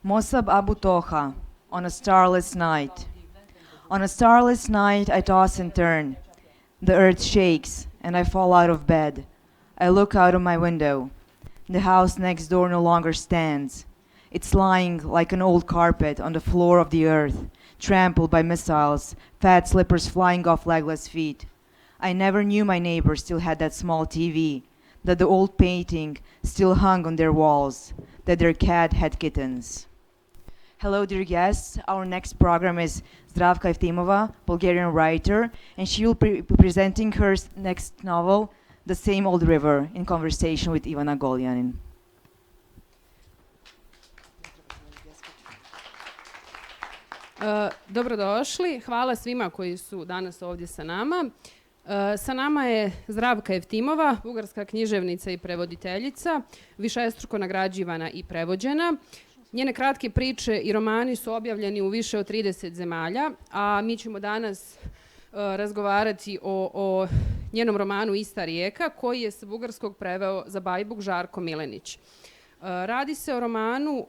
Mossab Abu Toha, on a starless night. On a starless night, I toss and turn. The earth shakes, and I fall out of bed. I look out of my window. The house next door no longer stands. It's lying like an old carpet on the floor of the earth, trampled by missiles, fat slippers flying off legless feet. I never knew my neighbors still had that small TV, that the old painting still hung on their walls, that their cat had kittens. Hello, dear guests. Our next program is ZDRAVKA Evtimova, Bulgarian writer, and she will be presenting her next novel, The Same Old River, in conversation with Ivana Goljanin. Dobrodošli. Hvala svima koji su danas ovdje sa nama. Sa nama je Zdravka Evtimova, bugarska književnica i prevoditeljica, višestruko nagrađivana i prevođena. Njene kratke priče i romani su objavljeni u više od 30 zemalja, a mi ćemo danas razgovarati o njenom romanu Ista rijeka, koji je sa bugarskog preveo za Bajbuk Žarko Milenić. Radi se o romanu,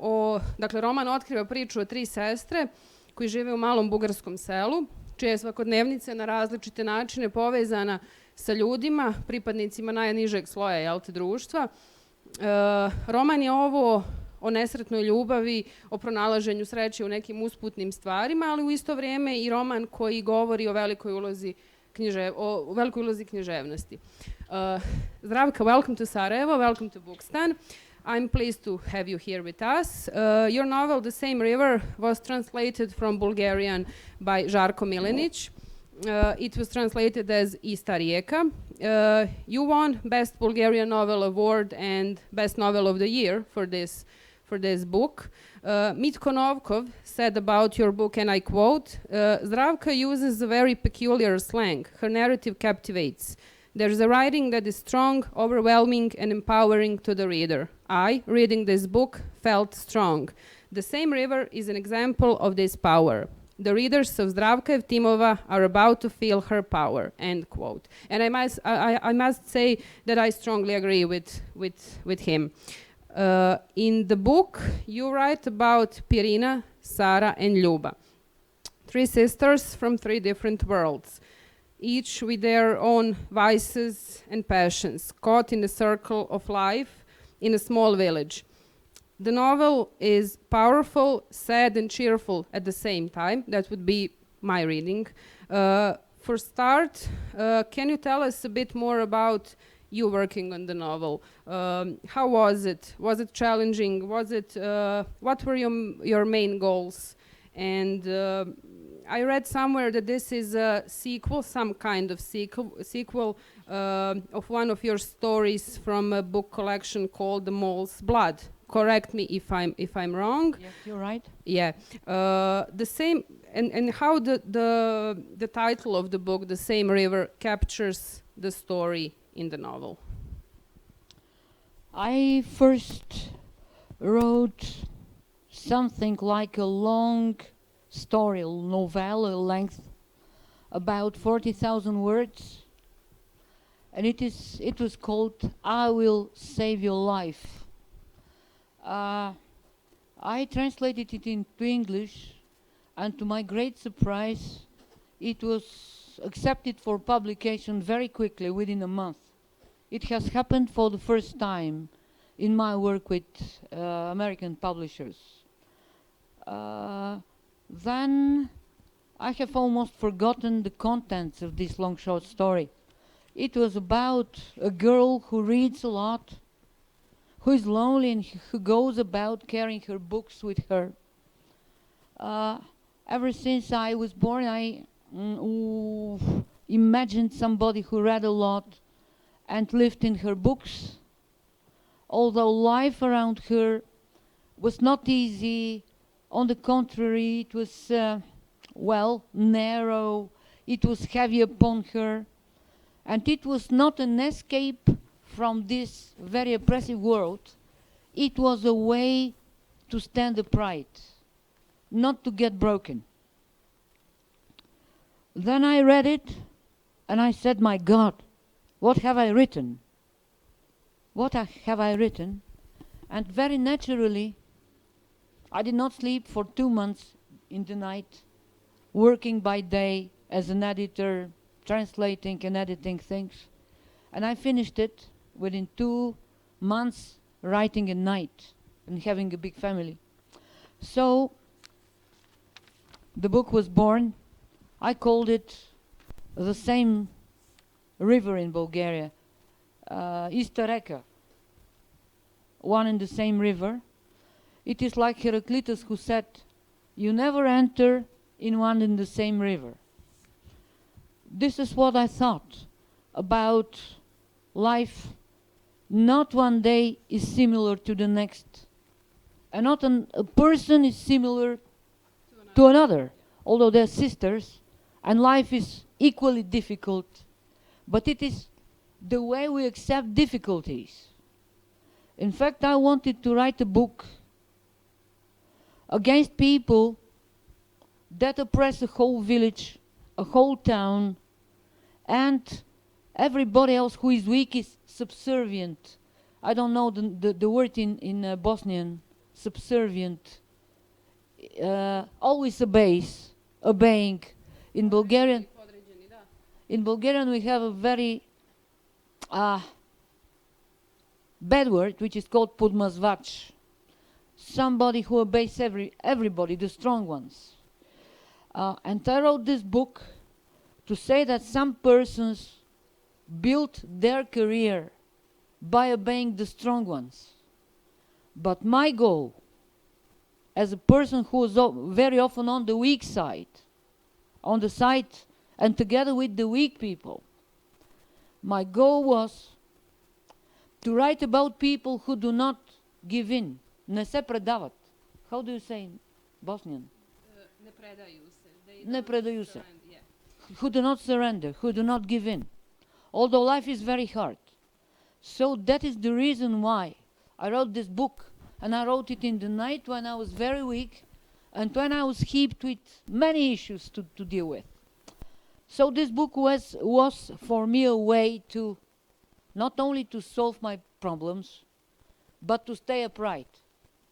dakle roman otkriva priču o 3 sestre koji žive u malom bugarskom selu, čija je svakodnevnica na različite načine povezana sa ljudima, pripadnicima najnižeg sloja društva. Roman je o nesretnoj ljubavi, o pronalaženju sreće u nekim usputnim stvarima, ali u isto vrijeme i roman koji govori o velikoj ulozi književnosti. Zdravka, welcome to Sarajevo, welcome to Bukstan. I'm pleased to have you here with us. Your novel, The Same River, was translated from Bulgarian by Žarko Milenić. It was translated as Ista rijeka. You won Best Bulgarian Novel Award and Best Novel of the Year for this book. Mitko Novkov said about your book, and I quote, Zdravka uses a very peculiar slang. Her narrative captivates. There's a writing that is strong, overwhelming, and empowering to the reader. I, reading this book, felt strong. The Same River is an example of this power. The readers of Zdravka Evtimova are about to feel her power, end quote. And I must say that I strongly agree with him. In the book, you write about Pirina, Sara, and Ljuba, 3 sisters from 3 different worlds, each with their own vices and passions, caught in the circle of life in a small village. The novel is powerful, sad, and cheerful at the same time. That would be my reading. For start, can you tell us a bit more about you working on the novel? How was it? Was it challenging? What were your main goals? And I read somewhere that this is a sequel, some kind of sequel of one of your stories from a book collection called The Mole's Blood. Correct me if I'm wrong. Yes, you're right. Yeah. The same, and how the title of the book, The Same River, captures the story in the novel. I first wrote something like a long story, novella length, about 40,000 words, and it was called I Will Save Your Life. I translated it into English, and to my great surprise, it was accepted for publication very quickly, within a month. It has happened for the first time in my work with American publishers. Then I have almost forgotten the contents of this long short story. It was about a girl who reads a lot, who is lonely, and who goes about carrying her books with her. Ever since I was born, I imagined somebody who read a lot and lived in her books. Although life around her was not easy, on the contrary, it was, narrow, it was heavy upon her, and it was not an escape from this very oppressive world. It was a way to stand upright, not to get broken. Then I read it, and I said, my God, what have I written? What have I written? And very naturally, I did not sleep for 2 months in the night, working by day as an editor, translating and editing things. And I finished it within 2 months, writing at night and having a big family. So the book was born. I called it the same river in Bulgaria, Ista, one and the same river. It is like Heraclitus who said, you never enter in one and the same river. This is what I thought about life. Not one day is similar to the next. And not a person is similar to another, although they're sisters, and life is equally difficult. But it is the way we accept difficulties. In fact, I wanted to write a book against people that oppress a whole village, a whole town, and everybody else who is weak is subservient. I don't know the word in Bosnian, subservient. Always obeying. In Bulgarian we have a very bad word which is called podmazvač. Somebody who obeys everybody, the strong ones. And I wrote this book to say that some persons built their career by obeying the strong ones. But my goal, as a person who is very often on the weak side, on the side and together with the weak people, my goal was to write about people who do not give in. Ne se predavat. How do you say in Bosnian? Ne predaju se. Ne predaju se. Who do not surrender, who do not give in. Although life is very hard. So that is the reason why I wrote this book. And I wrote it in the night when I was very weak and when I was heaped with many issues to deal with. So this book was for me a way to not only to solve my problems, but to stay upright.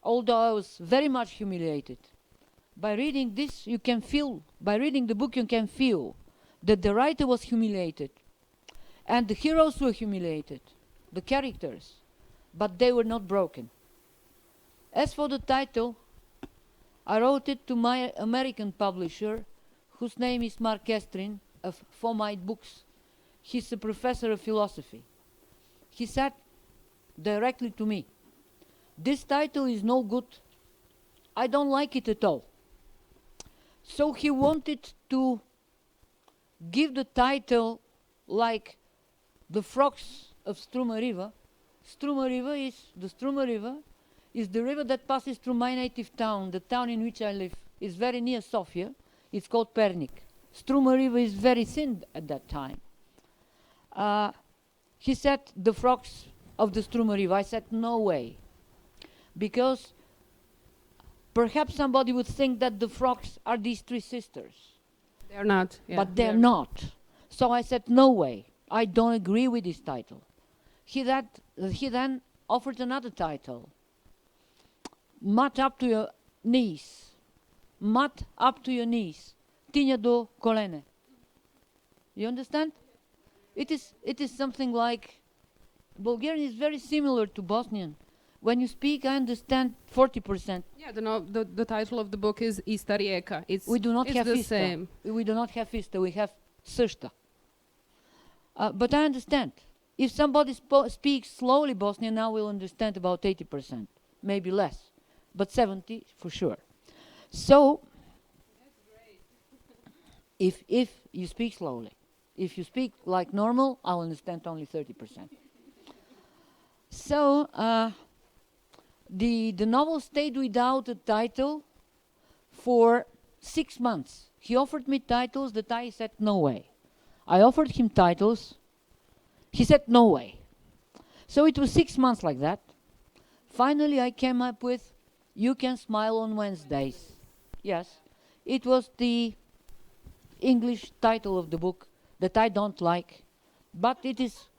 Although I was very much humiliated. By reading this, you can feel, by reading the book, you can feel that the writer was humiliated. And the heroes were humiliated, the characters, but they were not broken. As for the title, I wrote it to my American publisher, whose name is Mark Estrin, of Fomite Books. He's a professor of philosophy. He said directly to me, this title is no good. I don't like it at all. So he wanted to give the title like the frogs of Struma River. Struma River is the river that passes through my native town, the town in which I live. It's very near Sofia. It's called Pernik. Struma River is very thin at that time. He said the frogs of the Struma River. I said no way. Because perhaps somebody would think that the frogs are these three sisters. They're not. Yeah, but they're not. So I said no way. I don't agree with this title. He then offered another title. Mat up to your knees. Mat up to your knees. Tinja do kolene. You understand? It is something like Bulgarian is very similar to Bosnian. When you speak, I understand 40%. Yeah, the title of the book is Ista rijeka. We do not have the Ista. same. We do not have Ista. We have Srsta. But I understand. If somebody speaks slowly Bosnian, I will understand about 80%, maybe less, but 70 for sure. So, if you speak slowly, if you speak like normal, I'll understand only 30%. So, the novel stayed without a title for 6 months. He offered me titles that I said no way. I offered him titles. He said no way. So it was 6 months like that. Finally, I came up with You Can Smile on Wednesdays. Yes, it was the English title of the book that I don't like, but it is.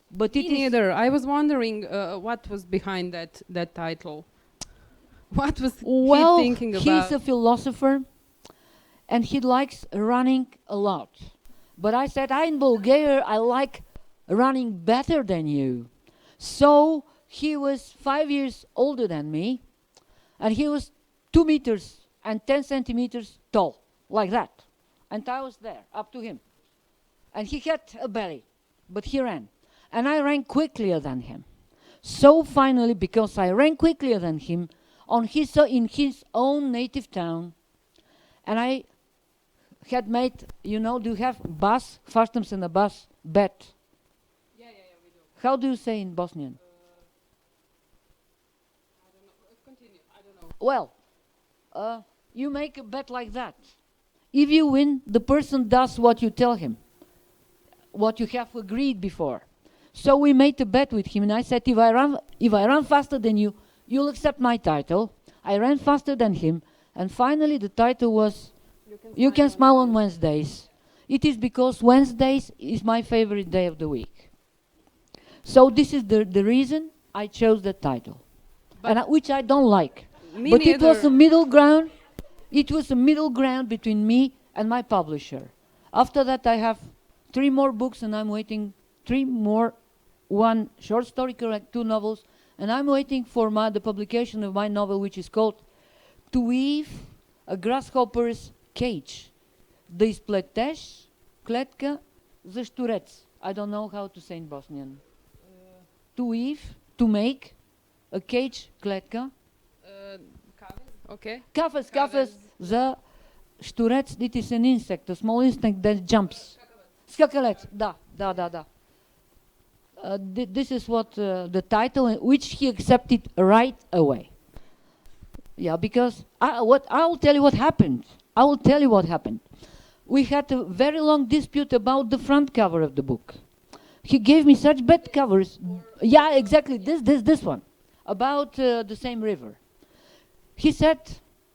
But Me neither. I was wondering what was behind that title. What was Well, he thinking about? he's a philosopher, and he likes running a lot. But I said, I'm in Bulgaria, I like running better than you. So he was 5 years older than me, and he was 2 meters and 10 centimeters tall, like that. And I was there, up to him. And he had a belly, but he ran. And I ran quicker than him. So finally, because I ran quicker than him, in his own native town, and I had made, do you have bus, customs in a bus, bet? Yeah, we do. How do you say in Bosnian? I don't know. Continue. I don't know. Well, you make a bet like that. If you win, the person does what you tell him, what you have agreed before. So we made a bet with him, and I said, if I run faster than you, you'll accept my title. I ran faster than him, and finally the title was, You Can Smile on Wednesdays. It is because Wednesdays is my favorite day of the week. So this is the reason I chose the title, which I don't like. Me But it was neither. a middle ground. It was a middle ground between me and my publisher. After that, I have 3 more books, and I'm waiting 3 more, 1 short story, correct, 2 novels, and I'm waiting for the publication of my novel, which is called To Weave a Grasshopper's Cage. Da izpleteš kletka za šturec. I don't know how to say in Bosnian. To weave, to make a cage, kletka. Okay. Kafes za šturec. It is an insect, a small insect that jumps. Skakalet, da. This is what the title, which he accepted right away. Yeah, because I will tell you what happened. We had a very long dispute about the front cover of the book. He gave me such bad covers. Yeah, exactly. This one about the same river. He said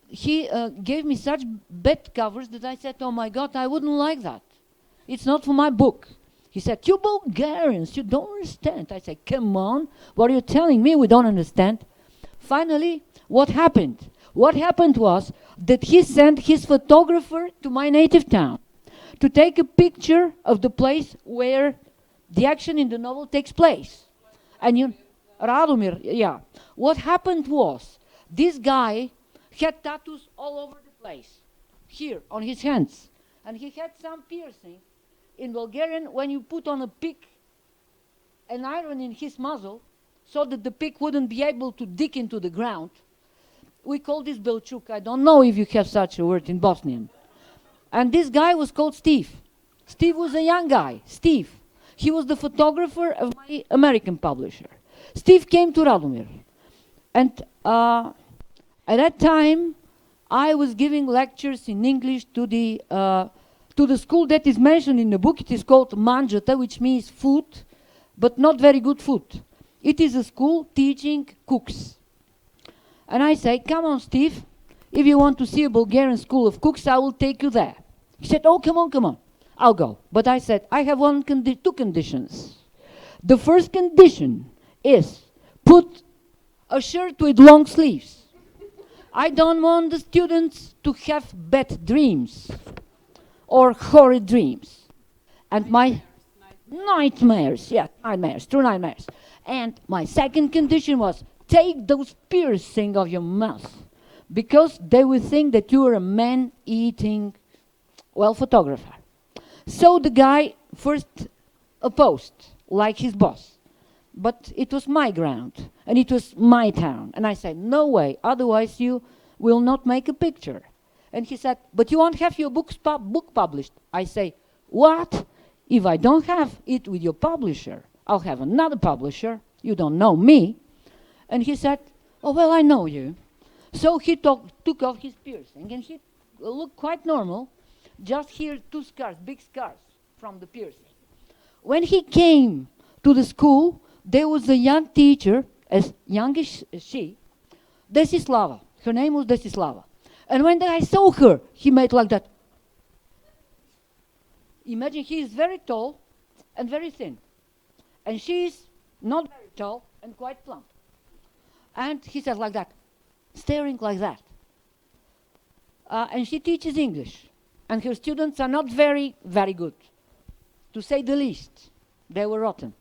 he gave me such bad covers that I said, "Oh my God, I wouldn't like that. It's not for my book." He said, "You Bulgarians, you don't understand." I said, "Come on, what are you telling me? We don't understand." Finally, what happened? What happened was that he sent his photographer to my native town to take a picture of the place where the action in the novel takes place. And Radomir, yeah. What happened was, this guy had tattoos all over the place, here, on his hands. And he had some piercing. In Bulgarian, when you put on a pig an iron in his muzzle, so that the pig wouldn't be able to dig into the ground, we call this belchuk. I don't know if you have such a word in Bosnian. And this guy was called Steve. Steve was a young guy, Steve. He was the photographer of my American publisher. Steve came to Radomir. And at that time, I was giving lectures in English to the school that is mentioned in the book. It is called Manjata, which means food, but not very good food. It is a school teaching cooks. And I say, "Come on, Steve, if you want to see a Bulgarian school of cooks, I will take you there." He said, "Oh, come on, I'll go." But I said, "I have 2 conditions. The first condition is put a shirt with long sleeves. I don't want the students to have bad dreams or horrid dreams. And my nightmares, true nightmares. And my second condition was, take those piercing of your mouth, because they will think that you are a man-eating, photographer." So the guy first opposed, like his boss. But it was my ground, and it was my town. And I said, "No way, otherwise you will not make a picture." And he said, "But you won't have your book published." I say, "What? If I don't have it with your publisher, I'll have another publisher. You don't know me." And he said, "Oh, well, I know you." So he took off his piercing, and he looked quite normal. Just here, 2 scars, big scars from the piercing. When he came to the school, there was a young teacher, as young as she, Desislava. Her name was Desislava. And when I saw her, he made like that. Imagine, he is very tall and very thin. And she is not very tall and quite plump. And he said like that. staring like that. And she teaches English. And her students are not very, very good, to say the least. They were rotten.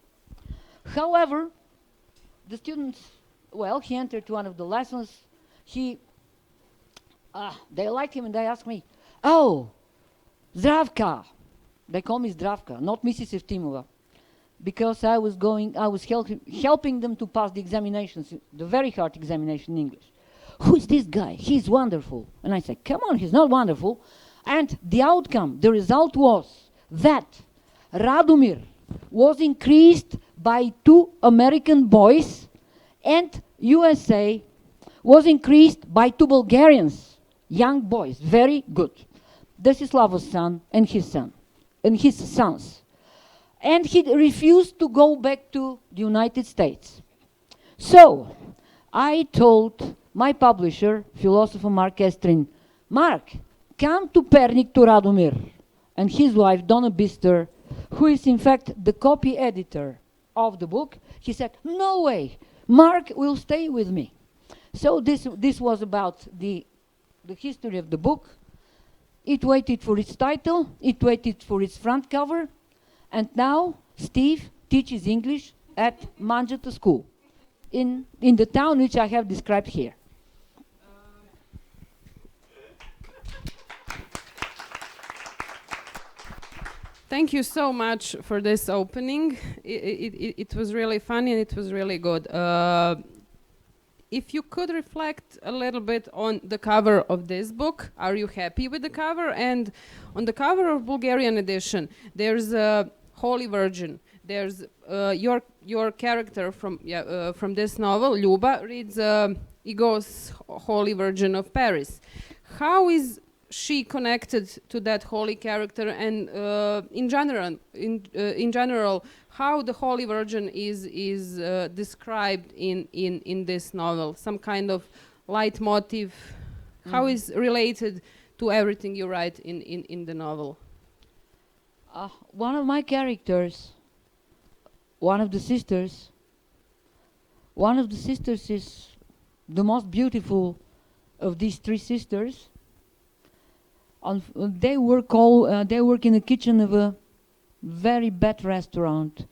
However, the students, well, he entered one of the lessons. They liked him and they asked me, "Oh, Zdravka." They call me Zdravka, not Mrs. Evtimova, because I was helping them to pass the examinations, the very hard examination in English. "Who is this guy? He's wonderful." And I said, "Come on, he's not wonderful." And the outcome, the result was that Radomir was increased by 2 American boys, and USA was increased by 2 Bulgarians, young boys, very good. Desislav's son and his sons. And he refused to go back to the United States. So I told my publisher, philosopher Mark Estrin, "Mark, come to Pernik to Radomir." And his wife, Donna Bister, who is in fact the copy editor of the book, he said, "No way, Mark will stay with me." So this was about the history of the book. It waited for its title, it waited for its front cover, and now Steve teaches English at Manjata School in the town which I have described here. Thank you so much for this opening. It was really funny and it was really good. If you could reflect a little bit on the cover of this book, are you happy with the cover? And on the cover of Bulgarian edition, there's a Holy Virgin. There's your character from this novel, Ljuba, reads Igor's Holy Virgin of Paris. How is she connected to that holy character, and in general, how the Holy Virgin is described in this novel? Some kind of leitmotif. How is related to everything you write in the novel? One of my characters, one of the sisters is the most beautiful of these 3 sisters. They work in the kitchen of a very bad restaurant.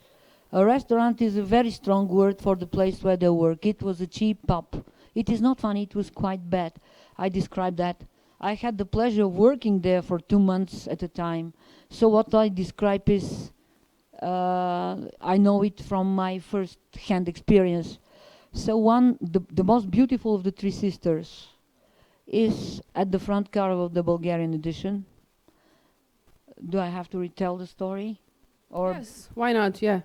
A restaurant is a very strong word for the place where they work. It was a cheap pub. It is not funny, it was quite bad. I described that. I had the pleasure of working there for 2 months at a time. So what I describe is, I know it from my first-hand experience. So the most beautiful of the 3 sisters is at the front cover of the Bulgarian edition. Do I have to retell the story? Or yes, why not? Yeah.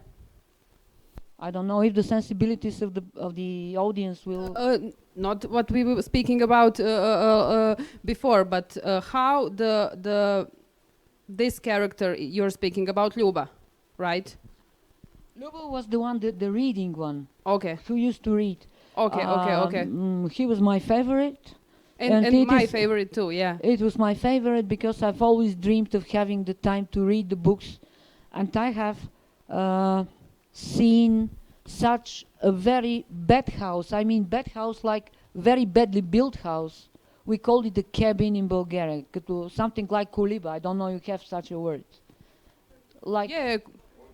I don't know if the sensibilities of the audience will. Not what we were speaking about before, but how this character you're speaking about, Ljuba, right? Ljuba was the one, the reading one. Okay. Who used to read. Okay. He was my favorite. And my favorite too, yeah. It was my favorite because I've always dreamed of having the time to read the books, and I have seen such a very bad house. I mean bad house like very badly built house. We called it a cabin in Bulgaria, something like kuliba. I don't know if you have such a word. Like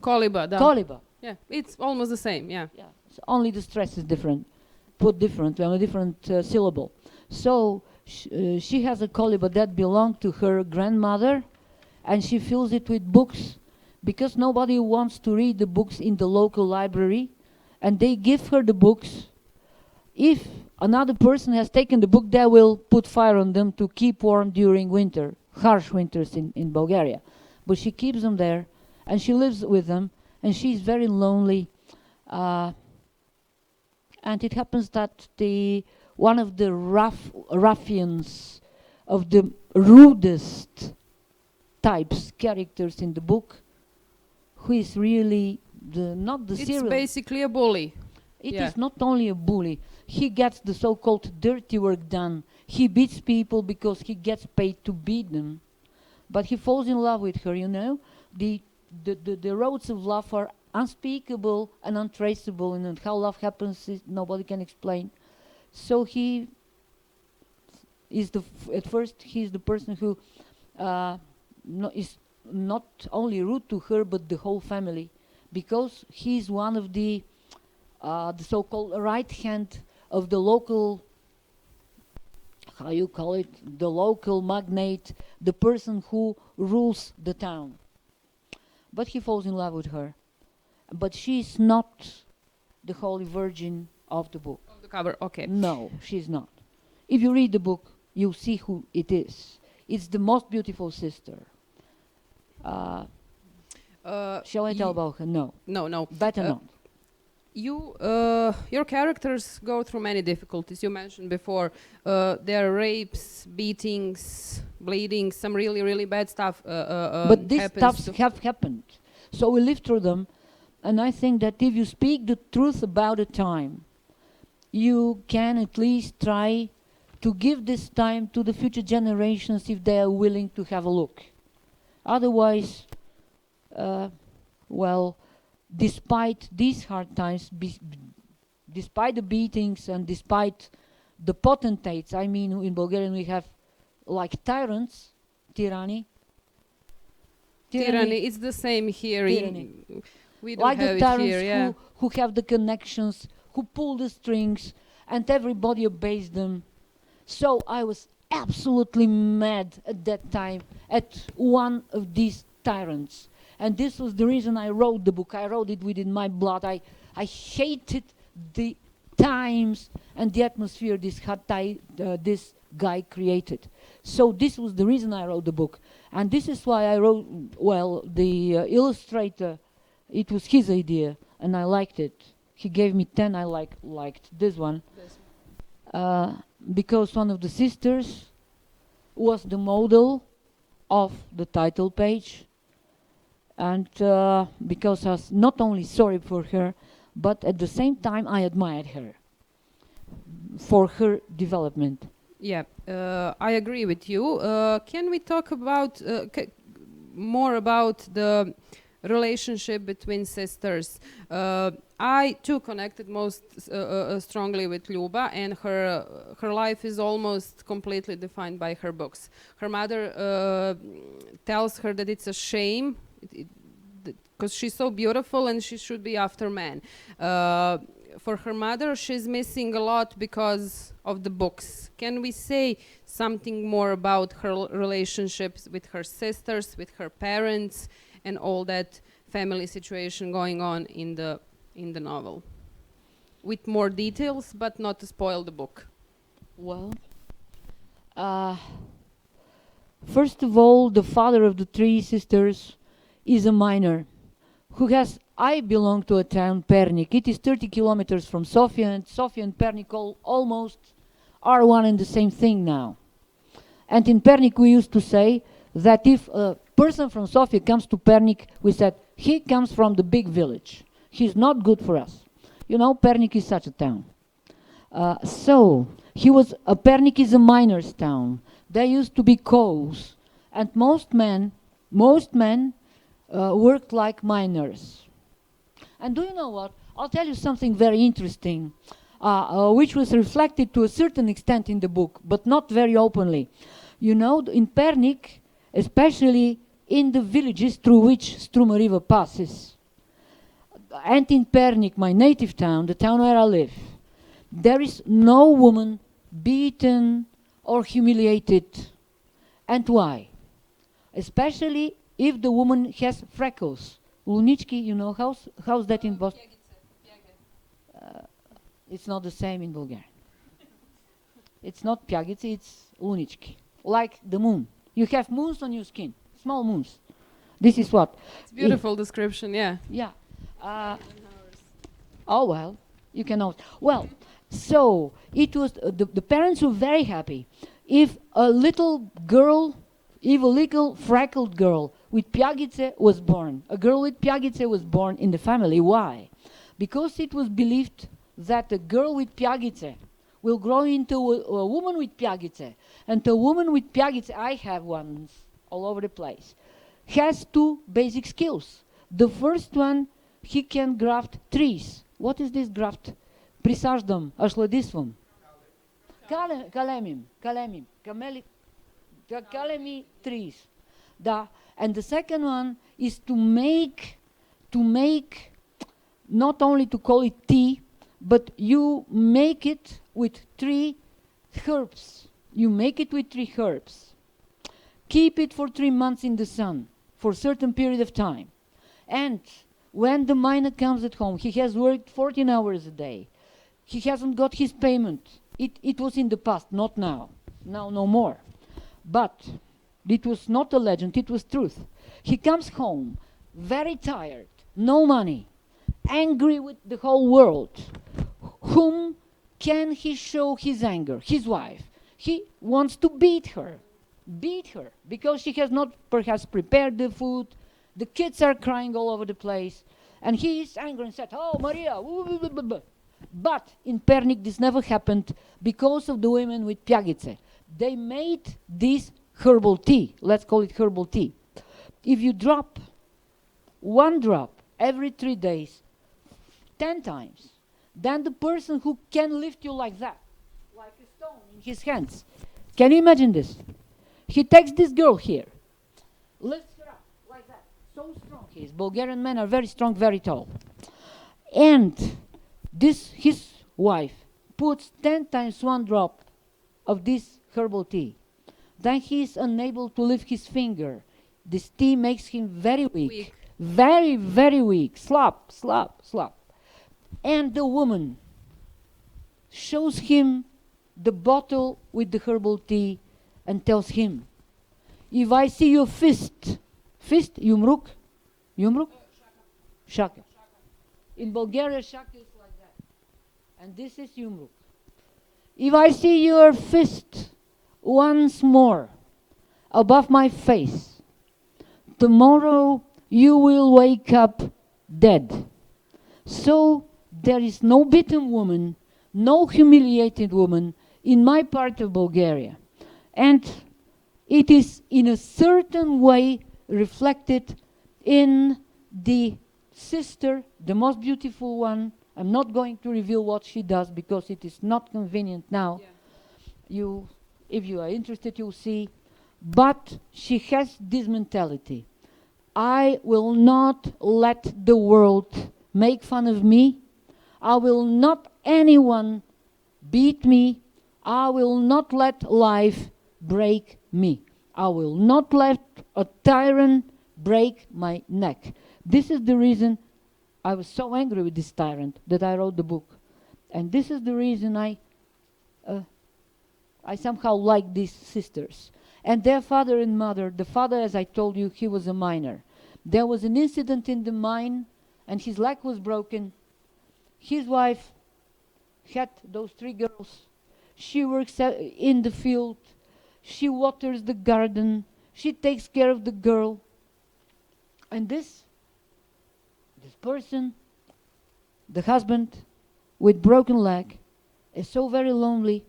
koliba. Koliba. Yeah, it's almost the same, yeah. So only the stress is different, put differently on a different syllable. So she has a koliba that belonged to her grandmother, and she fills it with books because nobody wants to read the books in the local library, and they give her the books. If another person has taken the book, they will put fire on them to keep warm during winter, harsh winters in Bulgaria. But she keeps them there, and she lives with them, and she's very lonely. And it happens that one of the ruffians of the rudest characters in the book, who is really not the serial. It's basically a bully. It is not only a bully. He gets the so-called dirty work done. He beats people because he gets paid to beat them. But he falls in love with her, you know. The roads of love are unspeakable and untraceable, and how love happens nobody can explain. So he is at first he's the person who is not only rude to her but the whole family, because he's one of the so-called right hand of the local, how you call it, the local magnate, the person who rules the town. But he falls in love with her. But she's not the Holy Virgin of the book. Of the cover, okay. No, she's not. If you read the book, you'll see who it is. It's the most beautiful sister. Shall I tell about her? No. No, no. Better not. Your characters go through many difficulties. You mentioned before there are rapes, beatings, bleeding, some really, really bad stuff. But these stuffs have happened. So we live through them. And I think that if you speak the truth about a time, you can at least try to give this time to the future generations if they are willing to have a look. Otherwise, well, despite these hard times, despite the beatings and despite the potentates, I mean, in Bulgarian we have like tyrants, tyranny. Tyranny, it's the same here. We don't like have the it tyrants here, yeah. who have the connections, who pull the strings, and everybody obeys them. So I was absolutely mad at that time at one of these tyrants. And this was the reason I wrote the book. I wrote it within my blood. I hated the times and the atmosphere this guy created. So this was the reason I wrote the book. And this is why I wrote, well, the illustrator, it was his idea, and I liked it. He gave me 10, I liked this one. Because one of the sisters was the model of the title page. And because I was not only sorry for her, but at the same time I admired her for her development. Yeah, I agree with you. Can we talk about more about the relationship between sisters? I too connected most strongly with Ljuba, and her life is almost completely defined by her books. Her mother tells her that it's a shame because she's so beautiful and she should be after men. For her mother, she's missing a lot because of the books. Can we say something more about her relationships with her sisters, with her parents, and all that family situation going on in the novel? With more details, but not to spoil the book. Well, first of all, the father of the three sisters is a miner who has... I belong to a town, Pernik. It is 30 kilometers from Sofia, and Sofia and Pernik almost are one and the same thing now. And in Pernik we used to say that if a person from Sofia comes to Pernik, we said, he comes from the big village. He's not good for us. You know, Pernik is such a town. So, Pernik is a miner's town. There used to be coals, and most men worked like miners. And do you know what? I'll tell you something very interesting, which was reflected to a certain extent in the book, but not very openly. You know, in Pernik, especially in the villages through which Struma River passes, and in Pernik, my native town, the town where I live, there is no woman beaten or humiliated. And why? Especially if the woman has freckles. Lunichki, you know, how's that in Boston? It's not the same in Bulgaria. It's not pjagice, it's lunichki. Like the moon. You have moons on your skin, small moons. This is what? It's beautiful description, yeah. Yeah. Oh, well, you can know. Well, so it was, the parents were very happy. If a little girl, if a little freckled girl with pjagice was born, a girl with pjagice was born in the family. Why? Because it was believed that a girl with pjagice will grow into a woman with pjagice. And a woman with pjagice, I have ones all over the place, has two basic skills. The first one, he can graft trees. What is this graft? Присаждам, ашладисвам. Kalemim. Calemi trees. And the second one is to make not only to call it tea, but you make it with 3 herbs. You make it with 3 herbs. Keep it for 3 months in the sun for a certain period of time. And when the miner comes at home, he has worked 14 hours a day. He hasn't got his payment. It was in the past, not now. Now no more. But it was not a legend, it was truth. He comes home very tired, no money, angry with the whole world. Whom can he show his anger? His wife. He wants to beat her, because she has not perhaps prepared the food. The kids are crying all over the place, and he is angry and said, "Oh, Maria." But in Pernik this never happened because of the women with piagice. They made this herbal tea. Let's call it herbal tea. If you drop 1 drop every 3 days, 10 times, then the person who can lift you like that, like a stone in his hands. Can you imagine this? He takes this girl here, lifts her up like that. So strong he is. Bulgarian men are very strong, very tall. And his wife puts 10 times 1 drop of this herbal tea. Then he is unable to lift his finger. This tea makes him very weak. Very, very weak. Slap, slap, slap. And the woman shows him the bottle with the herbal tea and tells him, "If I see your fist, yumruk? Yumruk? Shaka. In Bulgaria, shaka is like that. And this is yumruk. If I see your fist once more above my face, tomorrow you will wake up dead." So there is no beaten woman, no humiliated woman in my part of Bulgaria. And it is in a certain way reflected in the sister, the most beautiful one. I'm not going to reveal what she does because it is not convenient now. Yeah. If you are interested, you'll see. But she has this mentality. I will not let the world make fun of me. I will not anyone beat me. I will not let life break me. I will not let a tyrant break my neck. This is the reason I was so angry with this tyrant that I wrote the book. And this is the reason I somehow like these sisters. And their father and mother, the father, as I told you, he was a miner. There was an incident in the mine and his leg was broken. His wife had those 3 girls. She works in the field. She waters the garden. She takes care of the girl. And this person, the husband with broken leg, is so very lonely.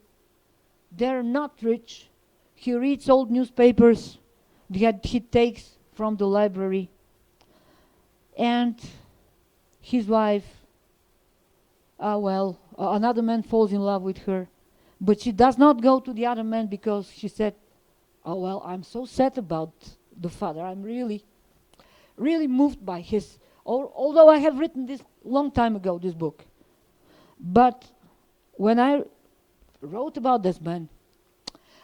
They're not rich. He reads old newspapers that he takes from the library. And his wife, another man falls in love with her. But she does not go to the other man because she said, I'm so sad about the father. I'm really, really moved by his, although I have written this long time ago, this book. But when I wrote about this man,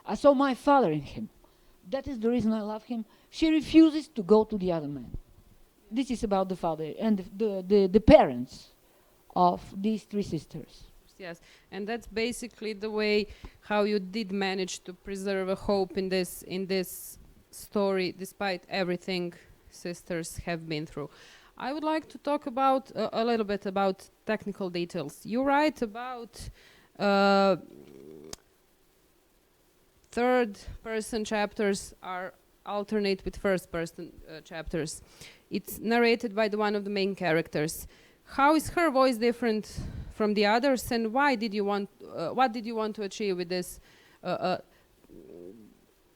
I saw my father in him. That is the reason I love him. She refuses to go to the other man. This is about the father and the parents of these 3 sisters. Yes, and that's basically the way how you did manage to preserve a hope in this story, despite everything sisters have been through. I would like to talk about a little bit about technical details. You write about third-person chapters are alternate with first-person chapters. It's narrated by one of the main characters. How is her voice different from the others, and what did you want to achieve with this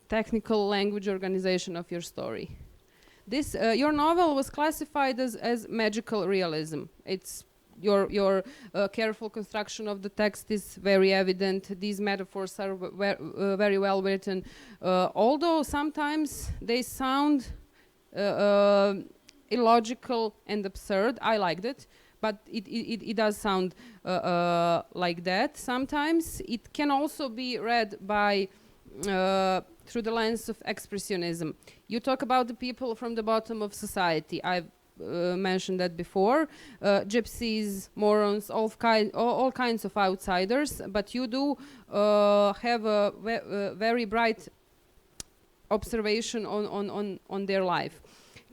technical language organization of your story? This your novel was classified as magical realism. It's your careful construction of the text is very evident. These metaphors are very well written, although sometimes they sound illogical and absurd. I liked it, but it does sound like that. Sometimes it can also be read by through the lens of expressionism. You talk about the people from the bottom of society. I've mentioned that before. Gypsies, morons, all kinds of outsiders, but you do have a very bright observation on their life.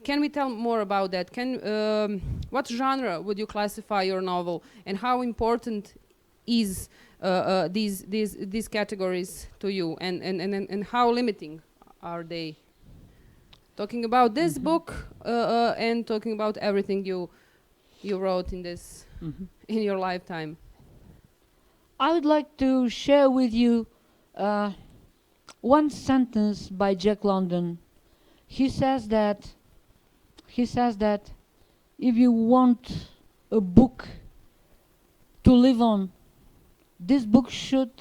Can we tell more about that? What genre would you classify your novel, and how important is these categories to you, and how limiting are they? Talking about this book and talking about everything you wrote in this in your lifetime. I would like to share with you one sentence by Jack London. He says that if you want a book to live on, this book should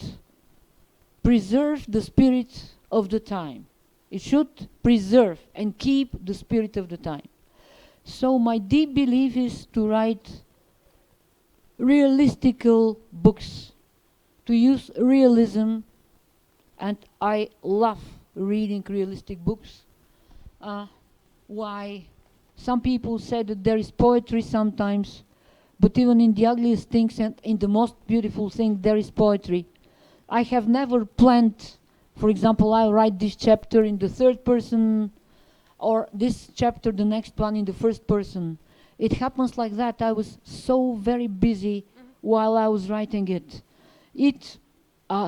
preserve the spirit of the time. It should preserve and keep the spirit of the time. So my deep belief is to write realistical books, to use realism, and I love reading realistic books. Why? Some people say that there is poetry sometimes, but even in the ugliest things and in the most beautiful thing there is poetry. I have never planned, for example, I write this chapter in the third person, or this chapter, the next one, in the first person. It happens like that. I was so very busy while I was writing it.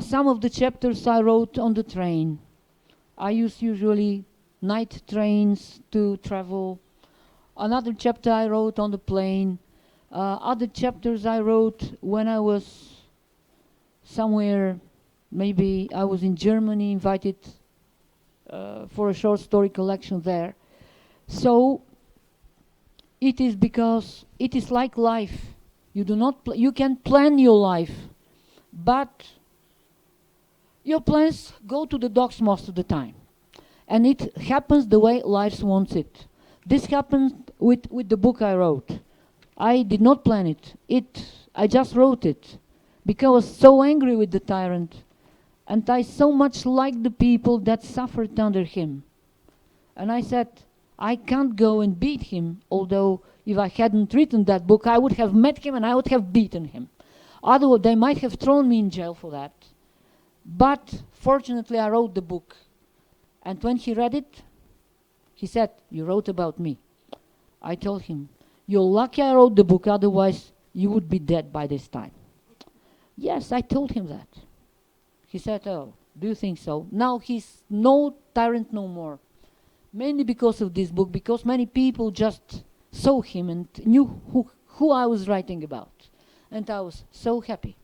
Some of the chapters I wrote on the train. I use usually night trains to travel. Another chapter I wrote on the plane. Other chapters I wrote when I was somewhere. Maybe I was in Germany, invited for a short story collection there. So it is because it is like life. You do not you can plan your life, but your plans go to the dogs most of the time, and it happens the way life wants it. This happened with the book I wrote. I did not plan it. I just wrote it because I was so angry with the tyrant. And I so much liked the people that suffered under him. And I said, I can't go and beat him, although if I hadn't written that book, I would have met him and I would have beaten him. Otherwise, they might have thrown me in jail for that. But fortunately, I wrote the book. And when he read it, he said, you wrote about me. I told him, you're lucky I wrote the book, otherwise you would be dead by this time. Yes, I told him that. He said, oh, do you think so? Now he's no tyrant no more. Mainly because of this book, because many people just saw him and knew who I was writing about. And I was so happy.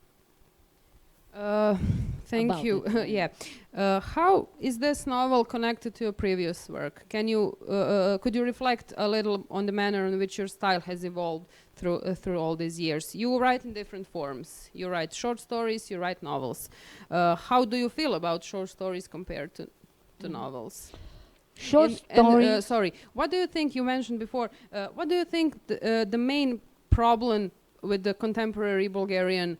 Thank you. Yeah. How is this novel connected to your previous work? Could you reflect a little on the manner in which your style has evolved through all these years? You write in different forms. You write short stories, you write novels. How do you feel about short stories compared to novels? Short stories. Sorry. What do you think? You mentioned before. What do you think the main problem with the contemporary Bulgarian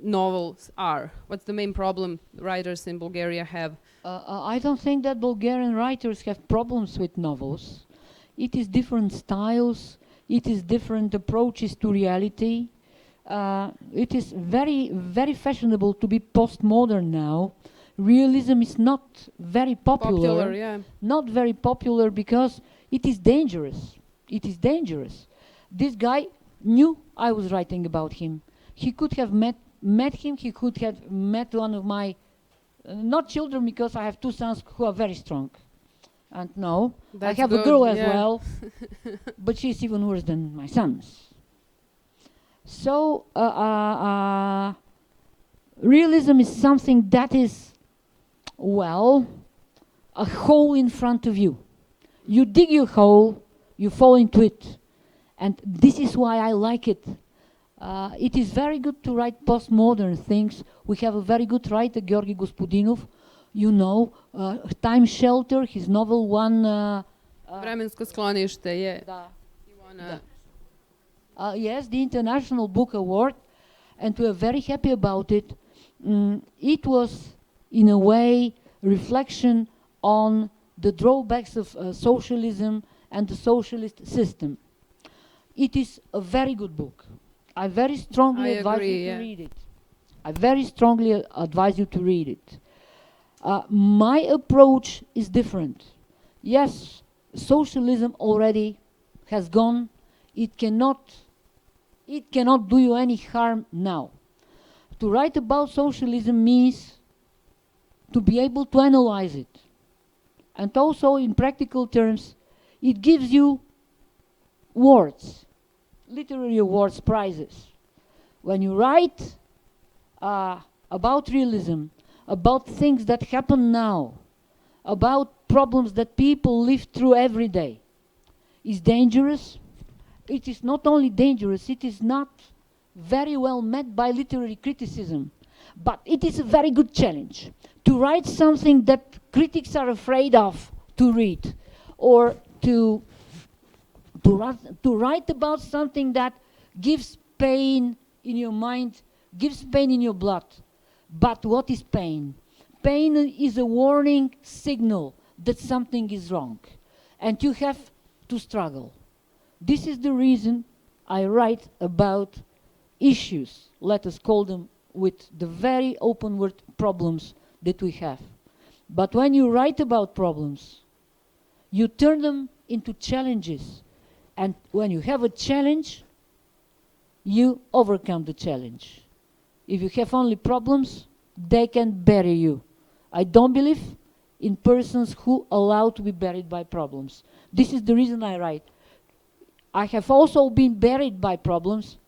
novels are? What's the main problem writers in Bulgaria have? I don't think that Bulgarian writers have problems with novels. It is different styles. It is different approaches to reality. It is very, very fashionable to be postmodern now. Realism is not very popular. Yeah. Not very popular because it is dangerous. It is dangerous. This guy knew I was writing about him. He could have met him. He could have met one of my, not children, because I have two sons who are very strong. And no, That's I have good, a girl as yeah. well, but she's even worse than my sons. So realism is something that is, well, a hole in front of you. You dig your hole, you fall into it, And this is why I like it. It is very good to write postmodern things. We have a very good writer, Georgi Gospodinov, you know, Time Shelter, his novel won... Vremensko sklonište je. Da. Ivana. Yes, the International Book Award, and we are very happy about it. It was, in a way, reflection on the drawbacks of socialism and the socialist system. It is a very good book. I very strongly advise you to read it. I very strongly advise you to read it. My approach is different. Yes, socialism already has gone. It cannot do you any harm now. To write about socialism means to be able to analyze it. And also, in practical terms, it gives you awards, literary awards, prizes. When you write about realism, about things that happen now, about problems that people live through every day, is dangerous. It is not only dangerous, it is not very well met by literary criticism, but it is a very good challenge to write something that critics are afraid of to read, or to write about something that gives pain in your mind, gives pain in your blood. But what is pain? Pain is a warning signal that something is wrong, and you have to struggle. This is the reason I write about issues, let us call them, with the very open word problems that we have. But when you write about problems, you turn them into challenges. And when you have a challenge, you overcome the challenge. If you have only problems, they can bury you. I don't believe in persons who allow to be buried by problems. This is the reason I write. I have also been buried by problems,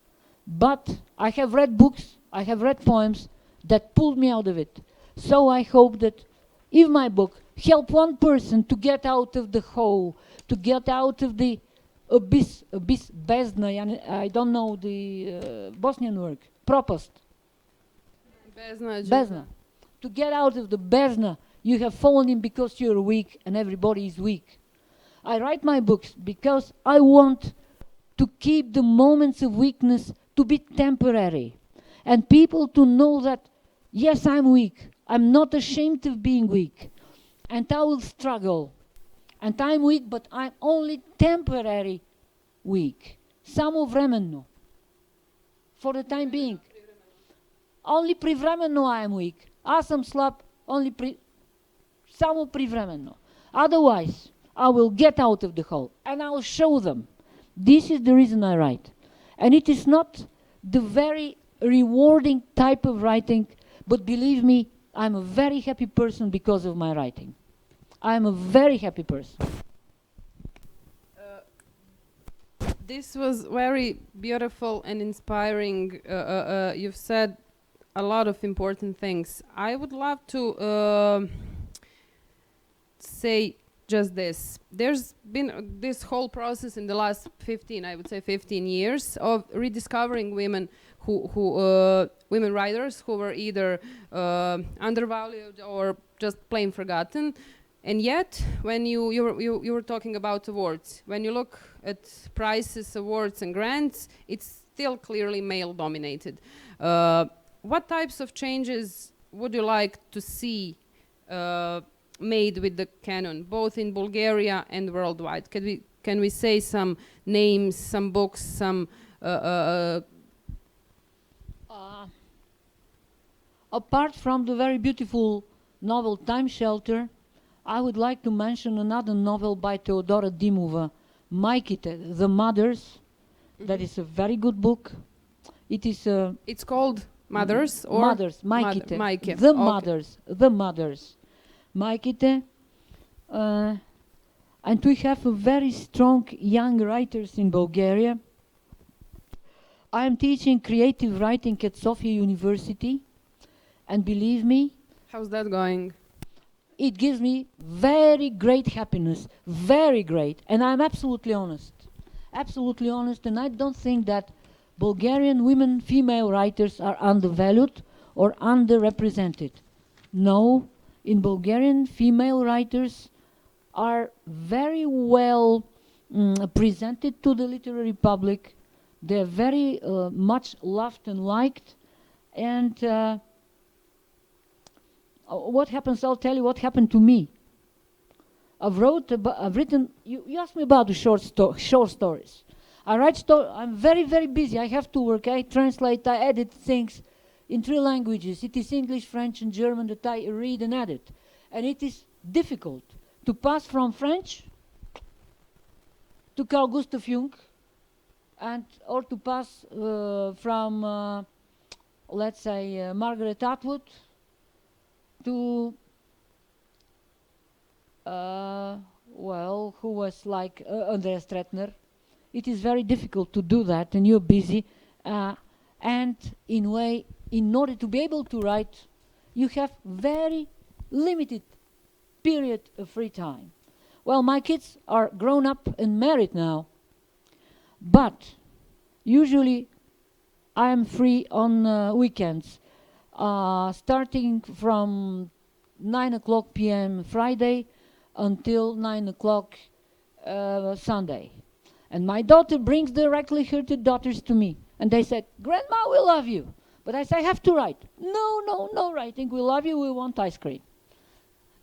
but I have read books, I have read poems that pulled me out of it. So I hope that if my book help one person to get out of the hole, to get out of the abyss, бездна, I don't know the Bosnian word, propast. Бездна. To get out of the бездна you have fallen in because you're weak and everybody is weak. I write my books because I want to keep the moments of weakness to be temporary, and people to know that, yes, I'm weak. I'm not ashamed of being weak, and I will struggle. And I'm weak, but I'm only temporary weak. Samo vremeno. For the time being. Only privremeno I am weak. Аз съм слаб, само privremeno. Otherwise, I will get out of the hole and I will show them. This is the reason I write. And it is not the very rewarding type of writing, but believe me, I'm a very happy person because of my writing. I'm a very happy person. This was very beautiful and inspiring. You've said a lot of important things. I would love to say just this. There's been this whole process in the last 15 years of rediscovering women women writers who were either undervalued or just plain forgotten. And yet, when you were talking about awards, when you look at prizes, awards, and grants, it's still clearly male-dominated. What types of changes would you like to see made with the canon, both in Bulgaria and worldwide? Can we say some names, some books, some? Apart from the very beautiful novel Time Shelter, I would like to mention another novel by Teodora Dimova, Maikite, The Mothers. That is a very good book. It is It's called Mothers or Mothers, Maikite. Maike. The Okay. Mothers, The Mothers. Maikite. And we have a very strong young writers in Bulgaria. I am teaching creative writing at Sofia University, and believe me, How's that going? it gives me very great happiness, very great, and I'm absolutely honest. absolutely honest, and I don't think that Bulgarian women, female writers are undervalued or underrepresented. No, in Bulgarian, female writers are very well presented to the literary public. They're very much loved and liked. And what happens, I'll tell you what happened to me. I've written, you asked me about the short stories. I'm very, very busy. I have to work. I translate, I edit things in 3 languages. It is English, French, and German that I read and edit. And it is difficult to pass from French to Carl Gustav Jung, or to pass from, let's say, Margaret Atwood to, well, who was like Andreas Tretner. It is very difficult to do that, and you're busy. And in order to be able to write, you have very limited period of free time. Well, my kids are grown up and married now, but usually I am free on weekends, starting from 9 o'clock p.m. Friday until 9 o'clock Sunday. And my daughter brings directly her 2 daughters to me, and they said, "Grandma, we love you." But I say, "I have to write." No writing. We love you. We want ice cream.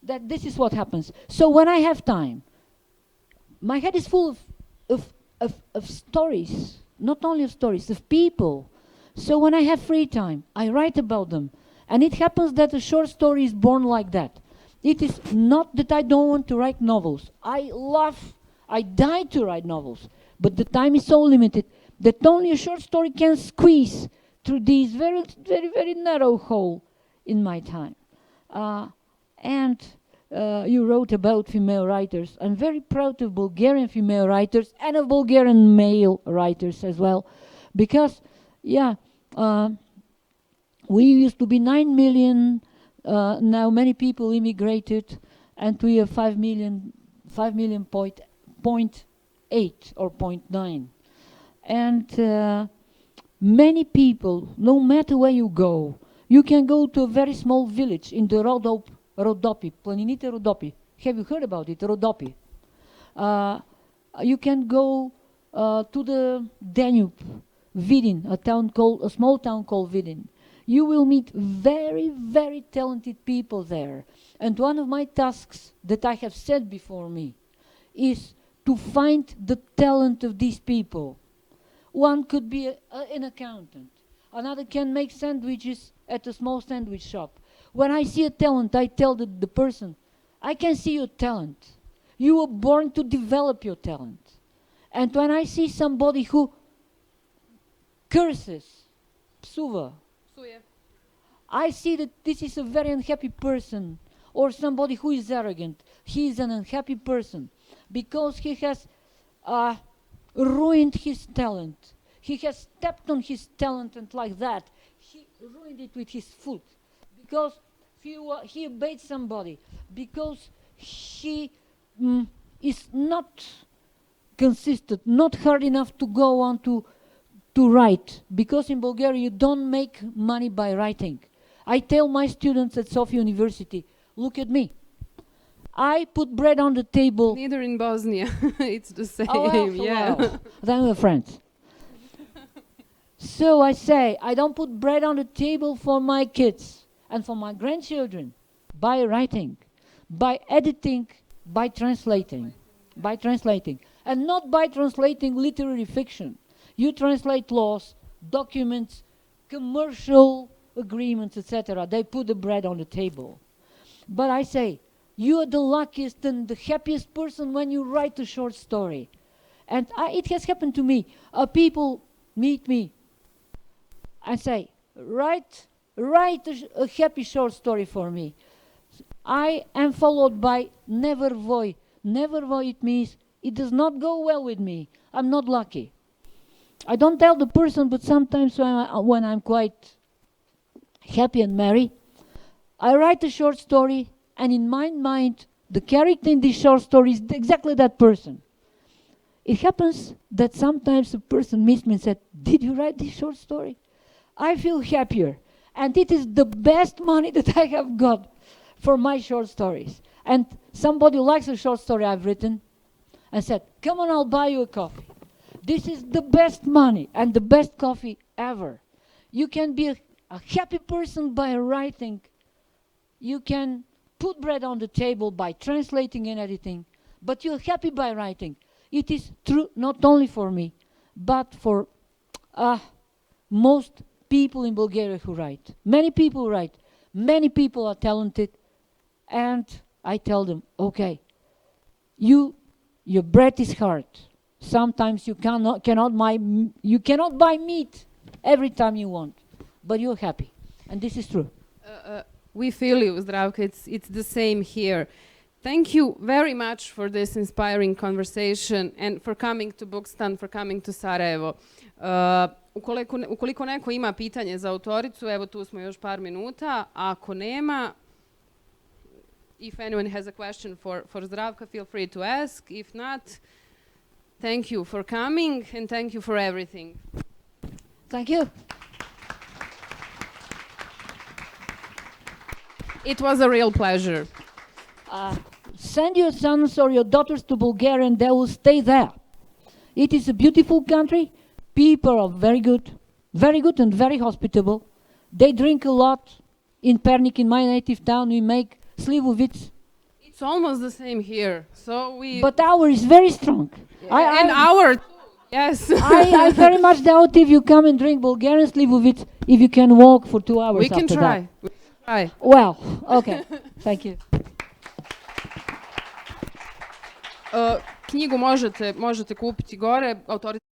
This is what happens. So when I have time, my head is full of stories, not only of stories, of people. So when I have free time, I write about them. And it happens that a short story is born like that. It is not that I don't want to write novels. I die to write novels. But the time is so limited that only a short story can squeeze through this very, very, very narrow hole in my time. You wrote about female writers. I'm very proud of Bulgarian female writers and of Bulgarian male writers as well. Because, we used to be 9 million, now many people immigrated, and we have 5 million point 0.8 or 0.9. And many people, no matter where you go, you can go to a very small village in the Rodopi, Planinite Rodopi. Have you heard about it, Rodopi? You can go to the Danube, Vidin, a small town called Vidin. You will meet very, very talented people there. And one of my tasks that I have set before me is to find the talent of these people. One could be an accountant. Another can make sandwiches at a small sandwich shop. When I see a talent, I tell the person, "I can see your talent. You were born to develop your talent." And when I see somebody who curses, psuva, I see that this is a very unhappy person, or somebody who is arrogant. He is an unhappy person because he has ruined his talent. He has stepped on his talent, and like that, he ruined it with his foot. Because he obeyed somebody. Because he is not consistent, not hard enough to go on to write. Because in Bulgaria, you don't make money by writing. I tell my students at Sofia University, look at me. I put bread on the table. Neither in Bosnia. It's the same. Oh, well, yeah. well. Then we're friends. So I say, I don't put bread on the table for my kids and for my grandchildren by writing, by editing, by translating. And not by translating literary fiction. You translate laws, documents, commercial agreements, etc. They put the bread on the table. But I say, you are the luckiest and the happiest person when you write a short story. And it has happened to me. People meet me and say, write a happy short story for me. I am followed by never voi. Never voi, it means it does not go well with me. I'm not lucky. I don't tell the person, but sometimes when I'm quite happy and merry, I write a short story, and in my mind, the character in this short story is exactly that person. it happens that sometimes a person meets me and said, "Did you write this short story?" I feel happier. And it is the best money that I have got for my short stories. And somebody likes a short story I've written and said, "Come on, I'll buy you a coffee." This is the best money and the best coffee ever. You can be a happy person by writing. You can put bread on the table by translating and editing, but you're happy by writing. It is true not only for me, but for most people in Bulgaria who write. Many people write. Many people are talented. And I tell them, okay, your bread is hard. Sometimes you cannot buy meat every time you want, but you're happy. And this is true. We feel you, Zdravka. It's the same here. Thank you very much for this inspiring conversation and for coming to Bukstan, for coming to Sarajevo. Ukoliko neko ima pitanje za autoricu, evo tu smo još par minuta. Ako nema, if anyone has a question for Zdravka, feel free to ask. If not, thank you for coming and thank you for everything. Thank you. It was a real pleasure. Send your sons or your daughters to Bulgaria and they will stay there. It is a beautiful country. People are very good and very hospitable. They drink a lot. In Pernik, in my native town, we make slivovitz. It's almost the same here. But our is very strong. Our too, yes. I very much doubt if you come and drink Bulgarian slivovitz if you can walk for 2 hours We can after try. that. We can try. Well, okay. Thank you. Knjigu možete kupiti gore, autorica